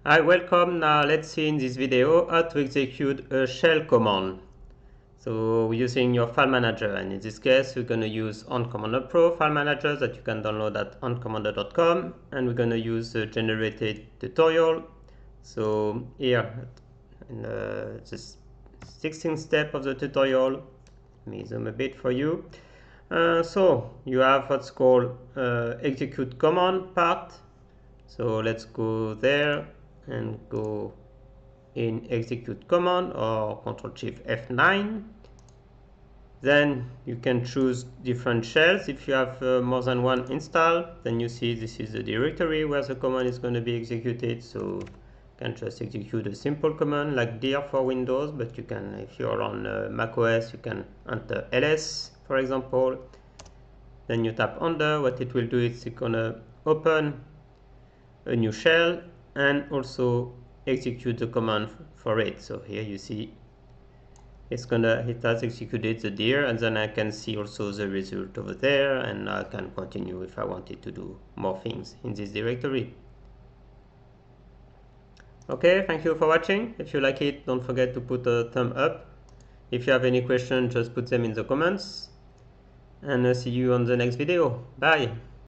Hi, welcome. Now let's see in this video how to execute a shell command. So using your file manager, and in this case we're going to use OnCommander Pro file manager that you can download at oncommander.com, and we're going to use the generated tutorial. So here in the 16th step of the tutorial, let me zoom a bit for you. So you have what's called execute command part. So let's go there and go in execute command or Ctrl Shift F9. Then you can choose different shells. If you have more than one installed, then you see this is the directory where the command is going to be executed. So you can just execute a simple command like dir for Windows, but you can, if you're on macOS, you can enter ls, for example. Then you tap enter. What it will do is it's going to open a new shell and also execute the command for it. So here you see it has executed the dir, and then I can see also the result over there, and I can continue if I wanted to do more things in this directory. Okay, thank you for watching. If you like it, don't forget to put a thumb up. If you have any questions, just put them in the comments, and I'll see you on the next video. Bye.